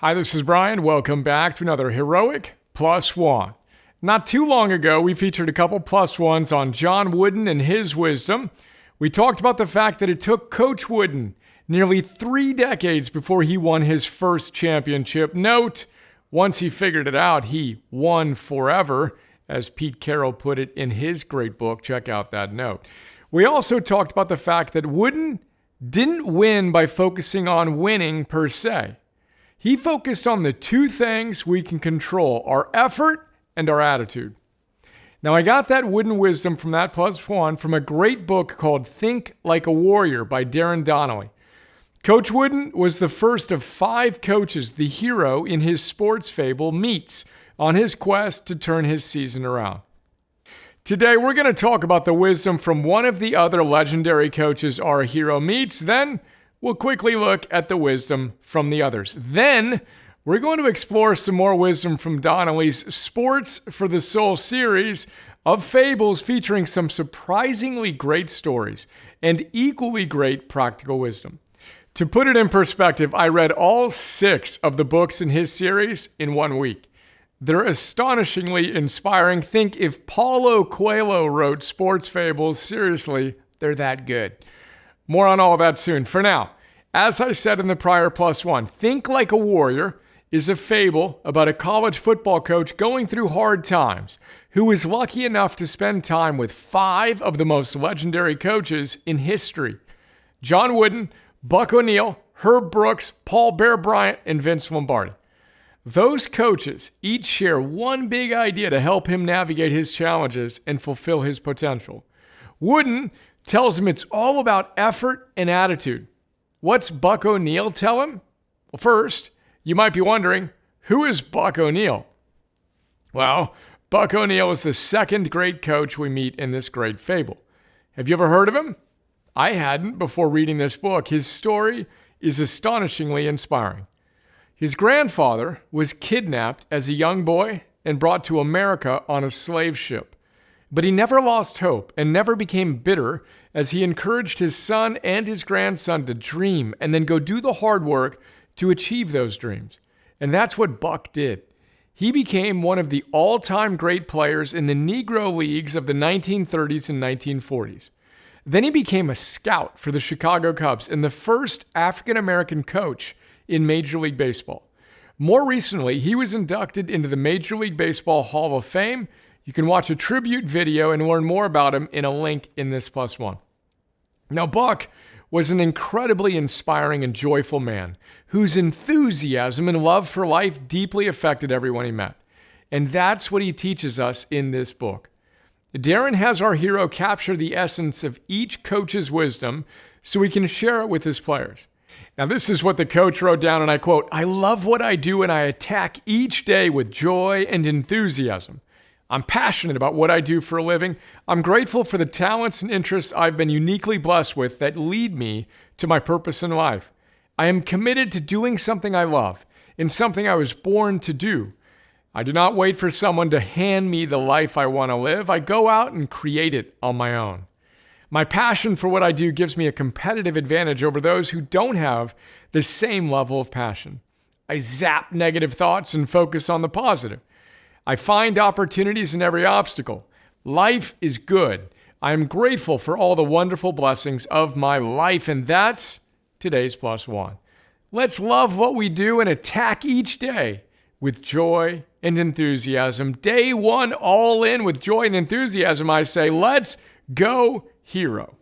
Hi, this is Brian. Welcome back to another Heroic Plus One. Not too long ago, we featured a couple plus ones on John Wooden and his wisdom. We talked about the fact that it took Coach Wooden nearly 3 decades before he won his first championship. Note, once he figured it out, he won forever, as Pete Carroll put it in his great book. Check out that note. We also talked about the fact that Wooden didn't win by focusing on winning per se. He focused on the 2 things we can control, our effort and our attitude. Now, I got that Wooden wisdom from that plus one from a great book called Think Like a Warrior by Darrin Donnelly. Coach Wooden was the first of 5 coaches the hero in his sports fable meets on his quest to turn his season around. Today, we're going to talk about the wisdom from one of the other legendary coaches our hero meets. Then, we'll quickly look at the wisdom from the others. Then, we're going to explore some more wisdom from Donnelly's Sports for the Soul series of fables featuring some surprisingly great stories and equally great practical wisdom. To put it in perspective, I read all 6 of the books in his series in 1 week. They're astonishingly inspiring. Think if Paulo Coelho wrote sports fables, seriously, they're that good. More on all that soon. For now, as I said in the prior plus one, Think Like a Warrior is a fable about a college football coach going through hard times who is lucky enough to spend time with 5 of the most legendary coaches in history: John Wooden, Buck O'Neil, Herb Brooks, Paul Bear Bryant, and Vince Lombardi. Those coaches each share one big idea to help him navigate his challenges and fulfill his potential. Wooden tells him it's all about effort and attitude. What's Buck O'Neil tell him? Well, first, you might be wondering, who is Buck O'Neil? Well, Buck O'Neil is the second great coach we meet in this great fable. Have you ever heard of him? I hadn't before reading this book. His story is astonishingly inspiring. His grandfather was kidnapped as a young boy and brought to America on a slave ship. But he never lost hope and never became bitter as he encouraged his son and his grandson to dream and then go do the hard work to achieve those dreams. And that's what Buck did. He became one of the all-time great players in the Negro Leagues of the 1930s and 1940s. Then he became a scout for the Chicago Cubs and the first African-American coach in Major League Baseball. More recently, he was inducted into the Major League Baseball Hall of Fame. You can watch a tribute video and learn more about him in a link in this plus one. Now, Buck was an incredibly inspiring and joyful man whose enthusiasm and love for life deeply affected everyone he met. And that's what he teaches us in this book. Darrin has our hero capture the essence of each coach's wisdom so he can share it with his players. Now, this is what the coach wrote down, and I quote, "I love what I do and I attack each day with joy and enthusiasm. I'm passionate about what I do for a living. I'm grateful for the talents and interests I've been uniquely blessed with that lead me to my purpose in life. I am committed to doing something I love and something I was born to do. I do not wait for someone to hand me the life I want to live. I go out and create it on my own. My passion for what I do gives me a competitive advantage over those who don't have the same level of passion. I zap negative thoughts and focus on the positive. I find opportunities in every obstacle. Life is good. I am grateful for all the wonderful blessings of my life." And that's today's plus one. Let's love what we do and attack each day with joy and enthusiasm. Day 1, all in with joy and enthusiasm. I say, let's go, hero.